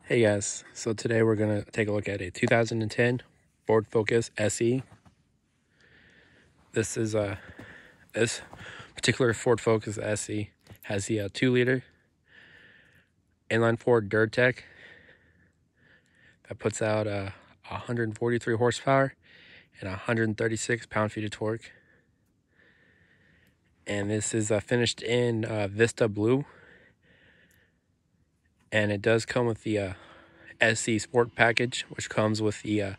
Hey guys, so today we're going to take a look at a 2010 Ford Focus SE. This particular Ford Focus SE has the 2-liter inline-4 DurTech that puts out 143 horsepower and 136 pound-feet of torque. And this is finished in Vista Blue. And it does come with the SE Sport package, which comes with the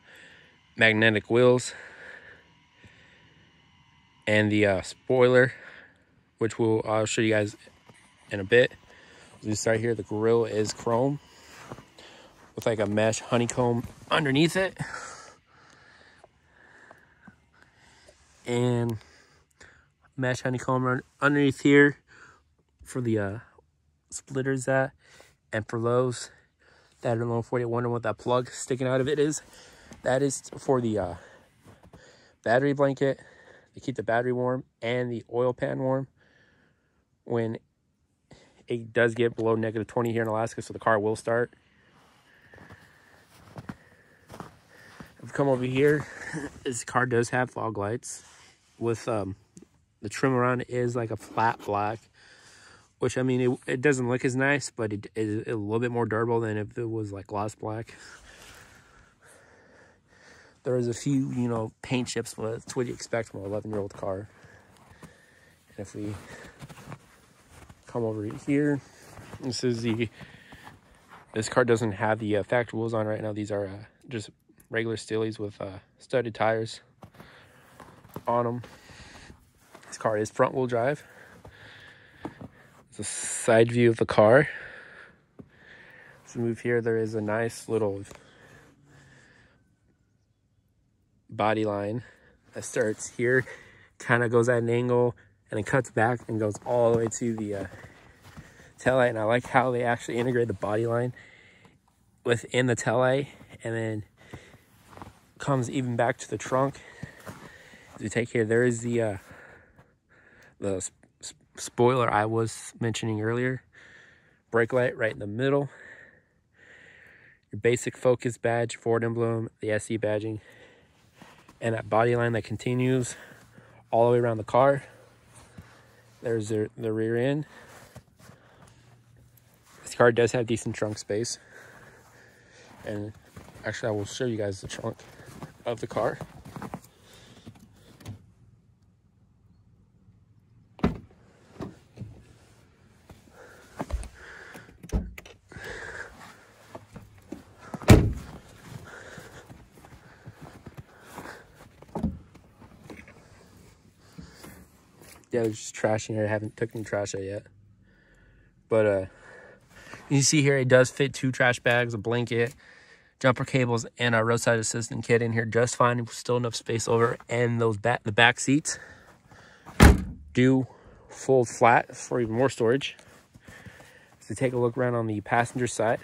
magnetic wheels and the spoiler, which I'll show you guys in a bit. As we start here, the grille is chrome with like a mesh honeycomb underneath it, and mesh honeycomb underneath here for the splitters and for those that are low 40 wondering what that plug sticking out of it is, that is for the battery blanket to keep the battery warm and the oil pan warm when it does get below -20 here in Alaska, so the car will start. I've come over here. This car does have fog lights with the trim around it is like a flat black, which, I mean, it doesn't look as nice, but it is a little bit more durable than if it was like gloss black. There is a few, paint chips, but it's what you expect from an 11-year-old car. And if we come over here, this car doesn't have the factory wheels on right now. These are just regular Steelies with studded tires on them. This car is front-wheel drive. It's a side view of the car. So move here, there is a nice little body line that starts here, kind of goes at an angle, and it cuts back and goes all the way to the taillight. And I like how they actually integrate the body line within the taillight, and then comes even back to the trunk. As we take here, there is the spoiler I was mentioning earlier. Brake light right in the middle. Your basic Focus badge, Ford emblem, the SE badging, and that body line that continues all the way around the car. There's the rear end. This car does have decent trunk space. And actually, I will show you guys the trunk of the car. Yeah, there's just trash in here. I haven't took any trash out yet. But you see here, it does fit 2 trash bags, a blanket, jumper cables, and a roadside assistant kit in here just fine. Still enough space over. And those the back seats do fold flat for even more storage. So take a look around on the passenger side.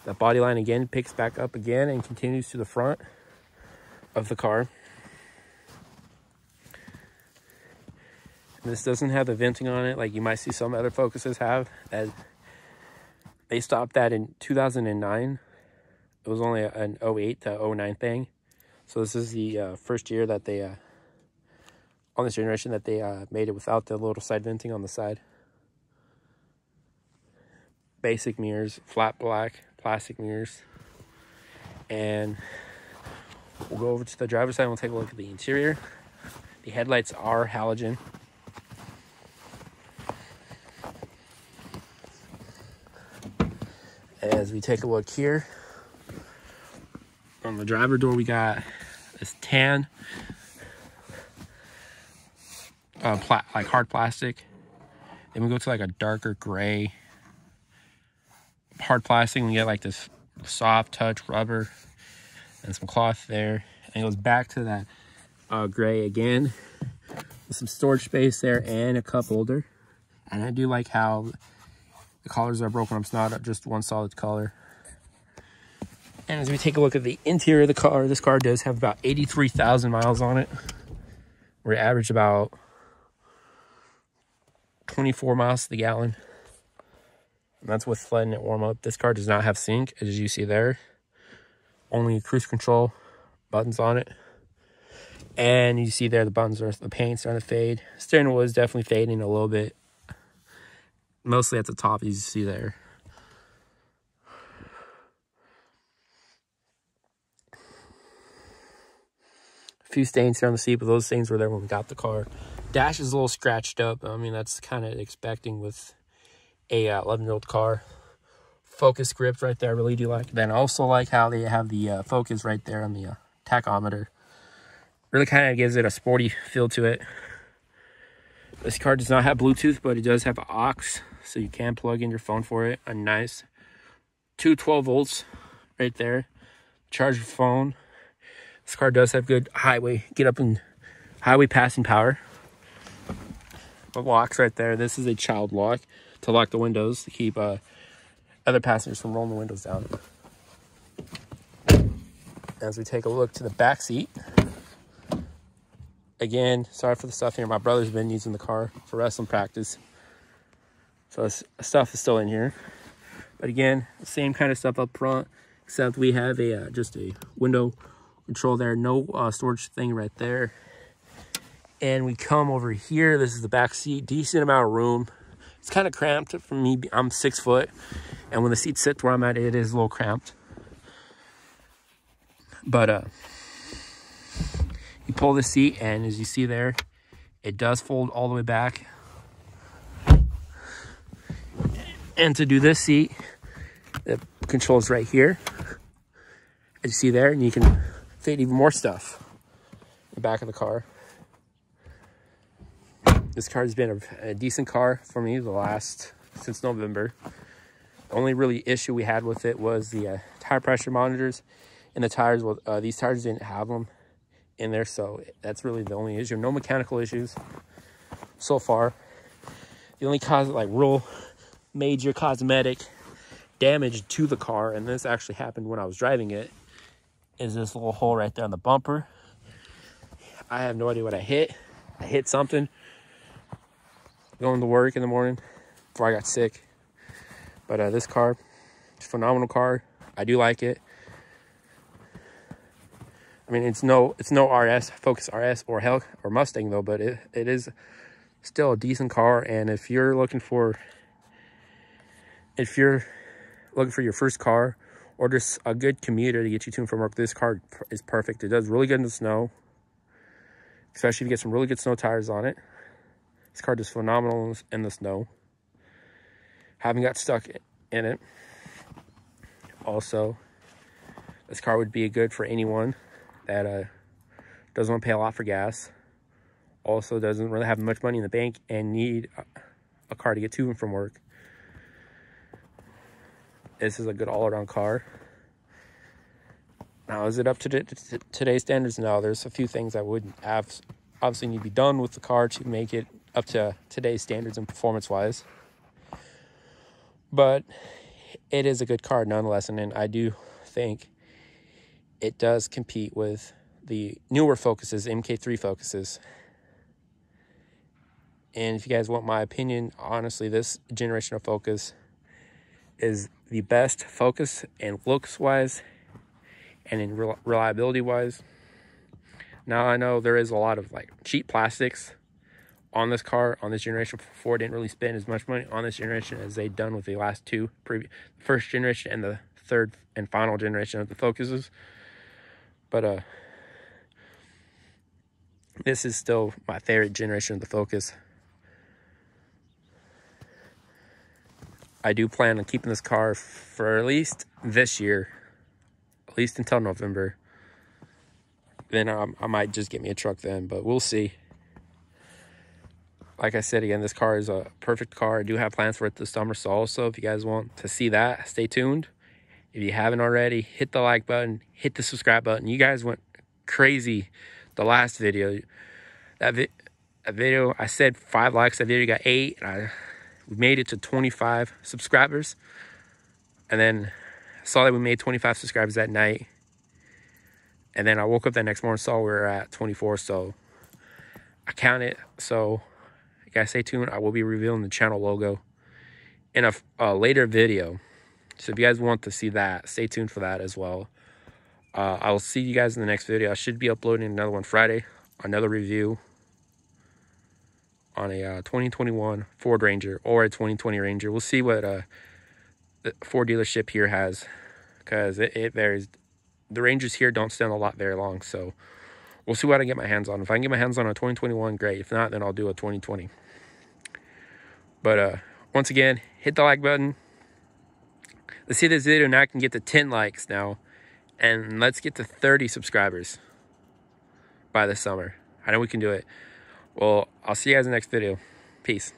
The body line again picks back up again and continues to the front of the car. This doesn't have the venting on it like you might see some other Focuses have. As they stopped that in 2009. It was only an 08 to 09 thing. So this is the first year that they, on this generation, that they made it without the little side venting on the side. Basic mirrors, flat black, plastic mirrors. And we'll go over to the driver's side and we'll take a look at the interior. The headlights are halogen. As we take a look here, on the driver door, we got this tan, like hard plastic. Then we go to like a darker gray hard plastic, and we get like this soft touch rubber and some cloth there. And it goes back to that gray again with some storage space there and a cup holder. And I do like how the collars are broken up. It's not just one solid color. And as we take a look at the interior of the car, this car does have about 83,000 miles on it. We average about 24 miles to the gallon. And that's with letting it warm up. This car does not have sync, as you see there. Only cruise control buttons on it. And you see there the buttons are, the paint's starting to fade. Steering wheel is definitely fading a little bit. Mostly at the top, as you see there. A few stains here on the seat, but those stains were there when we got the car. Dash is a little scratched up. I mean, that's kind of expecting with a 11-year-old car. Focus grips right there, I really do like. Then I also like how they have the focus right there on the tachometer. Really kind of gives it a sporty feel to it. This car does not have Bluetooth, but it does have aux, so you can plug in your phone for it. A nice 212 volts right there. Charge your phone. This car does have good highway passing power. The locks right there. This is a child lock to lock the windows to keep other passengers from rolling the windows down. As we take a look to the back seat. Again, sorry for the stuff here. My brother's been using the car for wrestling practice. So this stuff is still in here. But again, the same kind of stuff up front, except we have a just a window control there. No storage thing right there. And we come over here. This is the back seat. Decent amount of room. It's kind of cramped for me. I'm 6 foot. And when the seat sits where I'm at, it is a little cramped. But you pull the seat, and as you see there, it does fold all the way back. And to do this seat, the controls right here, as you see there, and you can fit even more stuff in the back of the car. This car has been a decent car for me since November. The only really issue we had with it was the tire pressure monitors and the tires. Well, these tires didn't have them in there, so that's really the only issue. No mechanical issues so far. The only real major cosmetic damage to the car, and this actually happened when I was driving it, is this little hole right there on the bumper. I have no idea what I hit. I hit something going to work in the morning before I got sick. But this car, it's a phenomenal car. I do like it. I mean, it's no RS, Focus RS or Mustang though, but it is still a decent car. And if you're looking for your first car or just a good commuter to get you to and from work, this car is perfect. It does really good in the snow, especially if you get some really good snow tires on it. This car does phenomenal in the snow. Haven't got stuck in it. Also, this car would be good for anyone that doesn't want to pay a lot for gas. Also doesn't really have much money in the bank and need a car to get to and from work. This is a good all-around car. Now, is it up to today's standards? No, there's a few things that would obviously need to be done with the car to make it up to today's standards and performance-wise. But it is a good car nonetheless, and I do think it does compete with the newer Focuses, MK3 Focuses. And if you guys want my opinion, honestly, this generation of Focus is the best Focus in looks-wise and in reliability-wise. Now, I know there is a lot of cheap plastics on this car, on this generation. Ford didn't really spend as much money on this generation as they'd done with the last two, first generation and the third and final generation of the Focuses. But this is still my favorite generation of the Focus. I do plan on keeping this car for at least this year, at least until November. Then I might just get me a truck then, but we'll see. Like I said, again, this car is a perfect car. I do have plans for it this summer, so also if you guys want to see that, stay tuned. If you haven't already, hit the like button, hit the subscribe button. You guys went crazy the last video. That video, I said 5 likes. That video got 8. We made it to 25 subscribers. And then I saw that we made 25 subscribers that night. And then I woke up that next morning and saw we were at 24. So I counted. So you guys stay tuned. I will be revealing the channel logo in a later video. So if you guys want to see that, stay tuned for that as well. I will see you guys in the next video. I should be uploading another one Friday, another review on a 2021 Ford Ranger or a 2020 Ranger. We'll see what the Ford dealership here has, because it varies. The Rangers here don't stand a lot very long, so we'll see what I get my hands on. If I can get my hands on a 2021, great. If not, then I'll do a 2020. But once again, hit the like button. Let's see this video now. I can get to 10 likes now, and let's get to 30 subscribers by the summer. I know we can do it. Well, I'll see you guys in the next video. Peace.